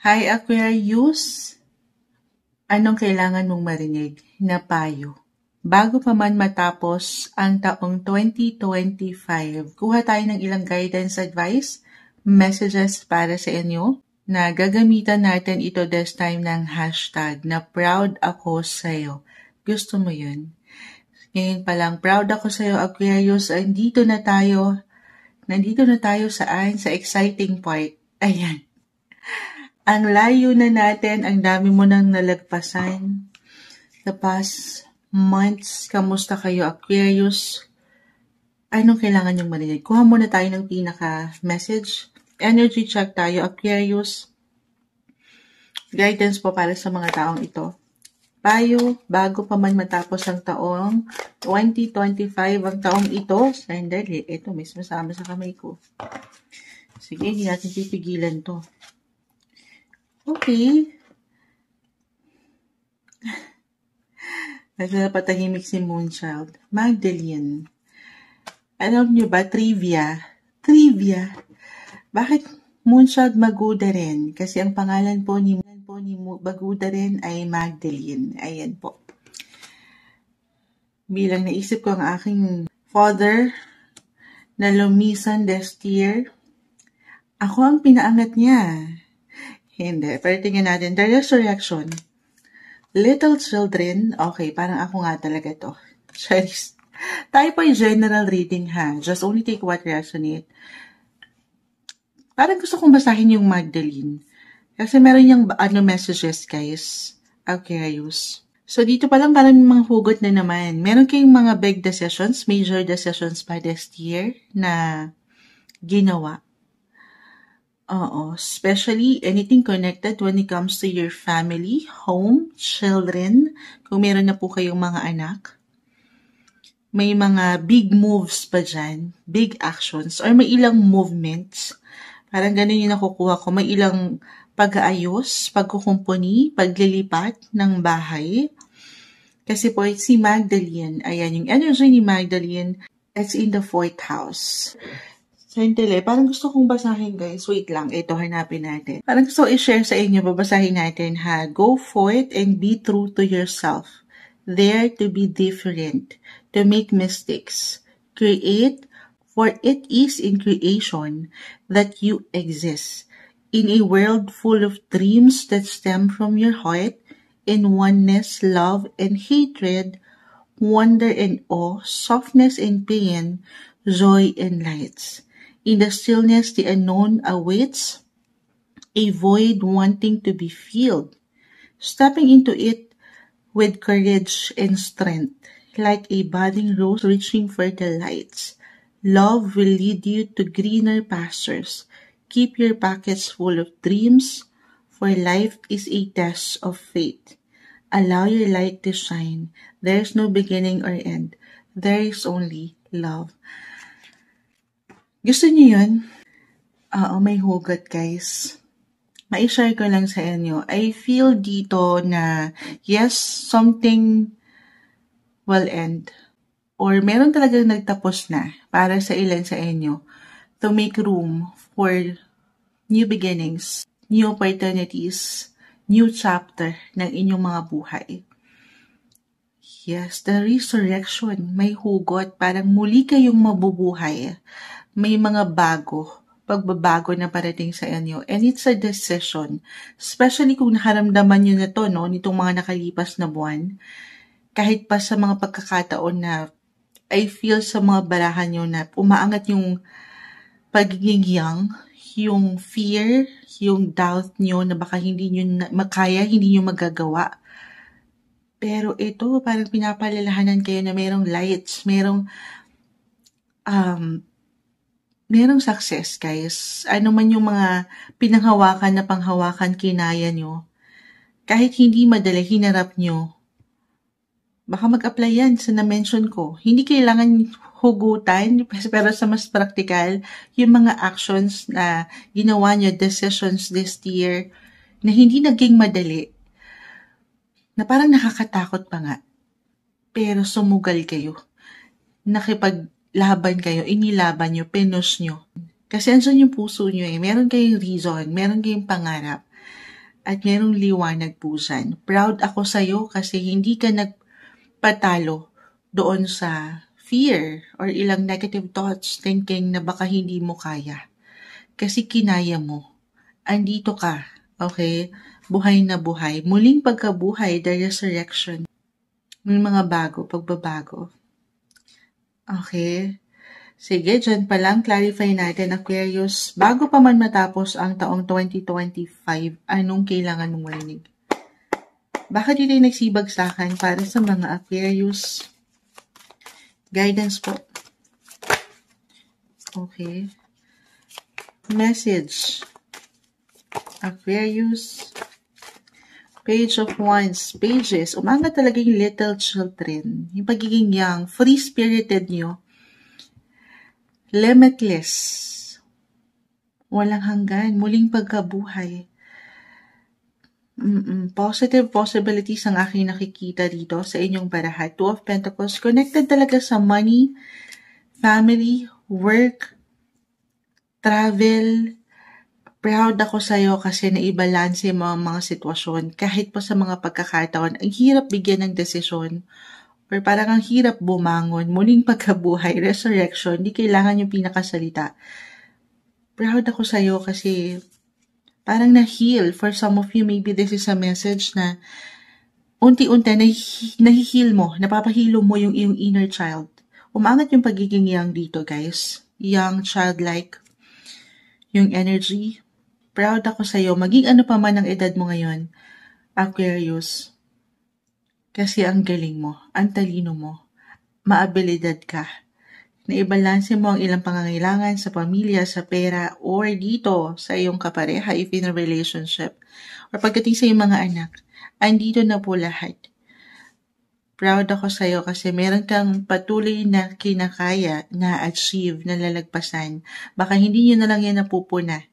Hi Aquarius! Anong kailangan mong marinig na payo? Bago pa man matapos ang taong 2025, kuha tayo ng ilang guidance advice, messages para sa inyo na gagamitan natin ito this time ng hashtag na proud ako sa'yo. Gusto mo yun? Ngayon pa lang, proud ako sa'yo Aquarius. Nandito na tayo saan? Sa exciting part. Ayan. Ang layo na natin, ang dami mo nang nalagpasan. The past months, kamusta kayo Aquarius? Anong kailangan niyong marinig? Kuha muna tayo ng pinaka-message. Energy check tayo Aquarius. Guidance po para sa mga taong ito. Payo, bago pa man matapos ang taong 2025, ang taong ito, sandali, ito may sumasama sa kamay ko. Sige, hindi natin pipigilan to. Okay. Nagpatahimik si Moonchild. Magdalene. Alam niyo ba, trivia. Bakit Moonchild Maguda rin? Kasi ang pangalan po ni Maguda rin ay Magdalene. Ayan po. Bilang naisip ko ang aking father na lumisan this year, ako ang pinaangat niya. Hindi. Pero tingnan natin. The resurrection. Little children. Okay, parang ako nga talaga to. Charis. Tayo po yung general reading ha. Just only take what resonate. Parang gusto kong basahin yung Magdalene. Kasi meron yung messages guys. Aquarius. So dito pa lang parang mga hugot na naman. Meron kayong mga big decisions, major decisions by this year na ginawa. Especially anything connected when it comes to your family, home, children, kung meron na po kayong mga anak. May mga big moves pa dyan, big actions, or may ilang movements. Parang ganun yung nakukuha ko. May ilang pag-aayos, pagkukumpuni, paglilipat ng bahay. Kasi po, si Magdalene, ayan yung energy ni Magdalene, it's in the 4th house. Sandali, parang gusto kong basahin guys. Wait lang, ito hanapin natin. Parang gusto i-share sa inyo, babasahin natin ha. Go forth and be true to yourself. Dare to be different, to make mistakes. Create, for it is in creation that you exist. In a world full of dreams that stem from your heart, in oneness, love, and hatred, wonder and awe, softness and pain, joy and lights. In the stillness, the unknown awaits, a void wanting to be filled. Stepping into it with courage and strength, like a budding rose reaching for the lights. Love will lead you to greener pastures. Keep your pockets full of dreams, for life is a test of faith. Allow your light to shine. There is no beginning or end. There is only love. Gusto niyo yun? May hugot guys. Ma-share ko lang sa inyo. I feel dito na yes, something will end. Or meron talagang nagtapos na para sa ilan sa inyo to make room for new beginnings, new opportunities, new chapter ng inyong mga buhay. Yes, the resurrection, may hugot. Parang muli kayong mabubuhay. May mga pagbabago na parating sa inyo. And it's a decision. Especially kung nakaramdaman nyo na to, no, nitong mga nakalipas na buwan. Kahit pa sa mga pagkakataon na I feel sa mga barahan nyo na umaangat yung pagiging young, yung fear, yung doubt nyo na baka hindi nyo makaya, hindi nyo magagawa. Pero ito, parang pinapalalahanan kayo na merong lights, merong success, guys. Ano man yung mga pinanghawakan na panghawakan kinaya nyo, kahit hindi madali, hinarap nyo. Baka mag-apply yan sa na-mention ko. Hindi kailangan hugutan, pero sa mas practical, yung mga actions na ginawa nyo, decisions this year, na hindi naging madali, na parang nakakatakot pa nga. Pero sumugal kayo. Nakipaglaban kayo, inilaban nyo, pinush nyo. Kasi andyan yung puso nyo eh. Meron kayong reason, meron kayong pangarap. at merong liwanag po dyan. Proud ako sa'yo kasi hindi ka nagpatalo doon sa fear or ilang negative thoughts thinking na baka hindi mo kaya. Kasi kinaya mo. Andito ka. Okay? Buhay na buhay. Muling pagkabuhay, the resurrection. May mga pagbabago. Okay? Sige, dyan pa lang, clarify natin, Aquarius. Bago pa man matapos ang taong 2025, anong kailangan mong marinig? Bakit dito yung nagsibagsakan para sa mga Aquarius? Guidance po. Okay. Message. Aquarius. Page of Wands. Pages. Umangat talaga yung little children. Yung pagiging young, free-spirited nyo. Limitless. Walang hanggan. Muling pagkabuhay. Positive possibilities ang aking nakikita dito sa inyong barahat. Two of Pentacles. Connected talaga sa money, family, work, travel. Proud ako sa'yo kasi naibalanse mo ang mga sitwasyon. Kahit pa sa mga pagkakataon, ang hirap bigyan ng desisyon. Or parang ang hirap bumangon, muling pagkabuhay, resurrection, di kailangan yung pinakasalita. Proud ako sa'yo kasi parang na-heal. For some of you, maybe this is a message na unti-unti nahi-heal mo, napapahilo mo yung iyong inner child. Umangat yung pagiging young dito, guys. Young, childlike, yung energy. Proud ako sa'yo. Maging ano pa man ang edad mo ngayon, Aquarius. Kasi ang galing mo, ang talino mo, maabilidad ka. Naibalanse mo ang ilang pangangailangan sa pamilya, sa pera, or dito sa iyong kapareha if in a relationship. Or pagdating sa iyong mga anak, andito na po lahat. Proud ako sa iyo kasi meron kang patuloy na kinakaya na achieve, na lalagpasan. Baka hindi nyo na lang yan napupuna.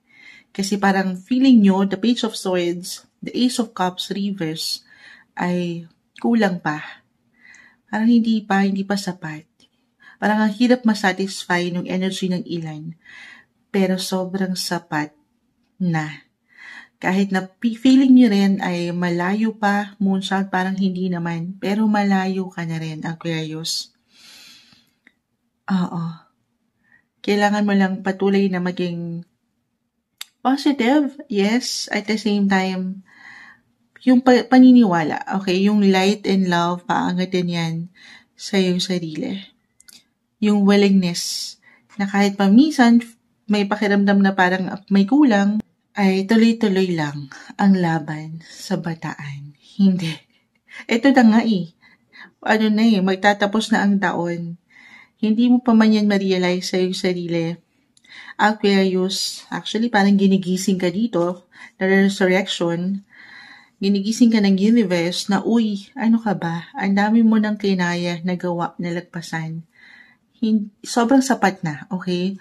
Kasi parang feeling nyo, the Page of Swords, the Ace of Cups reverse, ay kulang pa. Parang hindi pa sapat. Parang ang hirap masatisfy ng energy ng ilan. Pero sobrang sapat na. Kahit na feeling nyo rin ay malayo pa, Moonshot, parang hindi naman. Pero malayo ka na rin, Aquarius. Oo. Kailangan mo lang patuloy na maging positive. Yes, at the same time, yung paniniwala, okay, yung light and love, paangatin yan sa iyong sarili. Yung willingness na kahit paminsan may pakiramdam na parang may kulang, ay tuloy-tuloy lang ang laban sa bataan. Hindi. Ito na nga magtatapos na ang taon. Hindi mo pa man yan ma-realize sa iyong sarili. Aquarius, actually parang ginigising ka dito, the resurrection. Ginigising ka ng universe na, ano ka ba? Ang dami mo ng kinaya na gawa, na lagpasan. Sobrang sapat na, okay?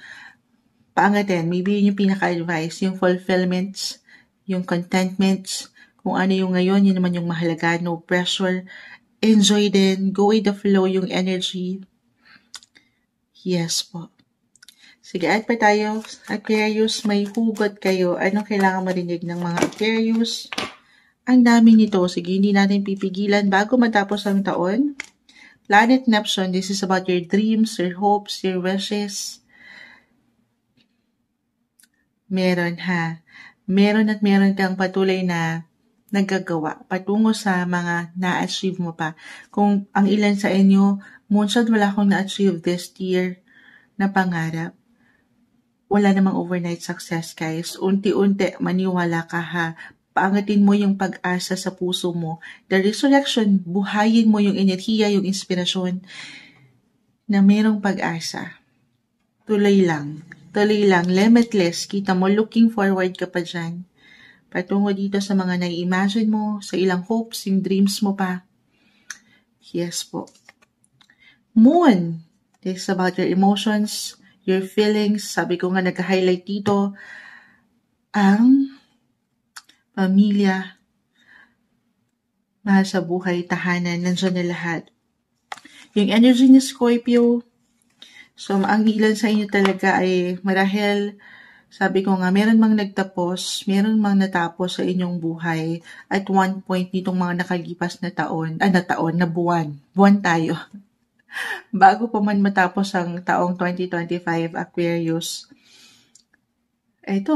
Paangatin, maybe yun yung pinaka-advice, yung fulfillments, yung contentments, kung ano yung ngayon, yun naman yung mahalaga, no pressure. Enjoy din, go with the flow, yung energy. Yes po. Sige, add pa tayo. Aquarius, may hugot kayo. Anong kailangan marinig ng mga Aquarius? Ang dami nito. Sige, hindi natin pipigilan bago matapos ang taon. Planet Neptune, this is about your dreams, your hopes, your wishes. Meron at meron kang patuloy na naggagawa patungo sa mga na-achieve mo pa. Kung ang ilan sa inyo, Moonshot, wala akong na-achieve this year na pangarap. Wala namang overnight success, guys. Unti-unti, maniwala ka ha. Paangatin mo yung pag-asa sa puso mo. The resurrection, buhayin mo yung enerhiya, yung inspirasyon na mayroong pag-asa. Tuloy lang, limitless. Kita mo, looking forward ka pa dyan. Patungo dito sa mga nai-imagine mo, sa ilang hopes, yung dreams mo pa. Yes po. Moon, this is about your emotions, your feelings. Sabi ko nga, nag-highlight dito ang pamilya, mahal sa buhay, tahanan, nandiyan na lahat. Yung energy ni Scorpio, so ang ilan sa inyo talaga ay marahil Sabi ko nga, meron mang nagtapos, meron mang natapos sa inyong buhay at one point nitong mga nakalipas na na buwan. Buwan tayo. Bago pa man matapos ang taong 2025, Aquarius,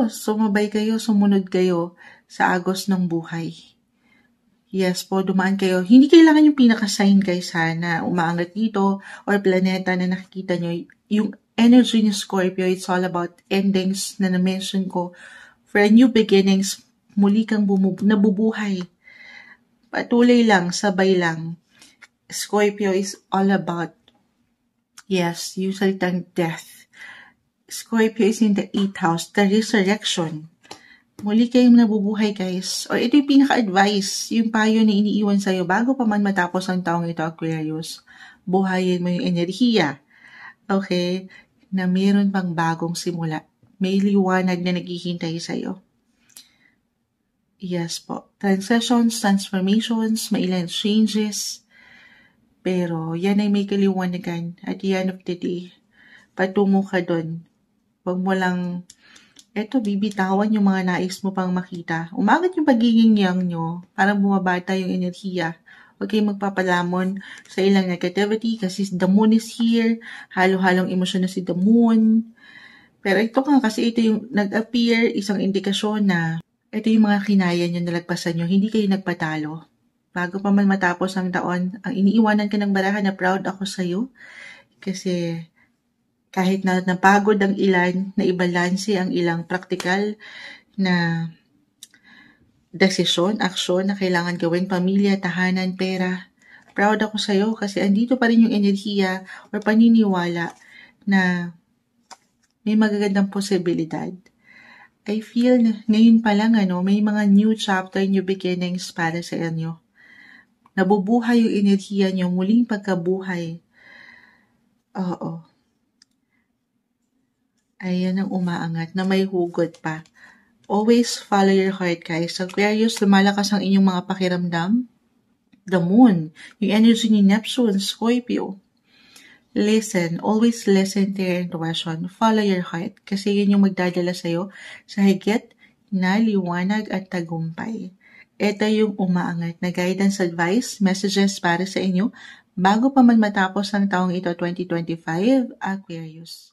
sumabay kayo, sumunod kayo sa agos ng buhay. Yes po, dumaan kayo. Hindi kailangan yung pinaka-sign guys na umaangat dito or planeta na nakikita nyo. Yung energy ni Scorpio, it's all about endings na na-mention ko. For new beginnings, muli kang nabubuhay. Patuloy lang, sabay lang. Scorpio is all about, yes, yung salitang death. Scorpio is in the 8th house, the resurrection. Muli kayong nabubuhay guys. O ito yung pinaka-advice, yung payo na iniiwan sa'yo bago pa man matapos ang taong ito, Aquarius. Buhayin mo yung enerhiya. Okay? Na mayroon pang bagong simula. May liwanag na naghihintay sa'yo. Yes po. Transitions, transformations, may ilang changes. Pero yan ay may kaliwanagan at the end of the day. Patungo ka dun. Huwag mo lang bibitawan yung mga nais mo pang makita. Umagat yung pagiging young nyo, parang bumabata yung enerhiya. Huwag kayong magpapalamon sa ilang negativity kasi the moon is here, halo-halong emosyon na si the moon. Pero ito kasi ito yung nag-appear, isang indikasyon na ito yung mga kinaya nyo, nalagpasan nyo, hindi kayo nagpatalo. Bago pa man matapos ang taon, ang iniiwanan ka ng barahan na proud ako sa'yo kasi kahit na napagod ang ilan, na ibalanse ang ilang praktikal na desisyon, aksyon na kailangan gawin, pamilya, tahanan, pera. Proud ako sa'yo kasi andito pa rin yung enerhiya or paniniwala na may magagandang posibilidad. I feel na ngayon pa lang may mga new chapter, new beginnings para sa inyo. Nabubuhay yung enerhiya nyo, muling pagkabuhay. Oo. Ayan ang umaangat na may hugot pa. Always follow your heart, guys. So, Aquarius, lumalakas ang inyong mga pakiramdam. The moon, yung energy ni Neptune, Scorpio. Listen, always listen to your intuition. Follow your heart kasi yun yung magdadala sa'yo sa higit na liwanag at tagumpay. Ito yung umaangat na guidance, advice, messages para sa inyo bago pa man matapos ang taong ito, 2025, Aquarius.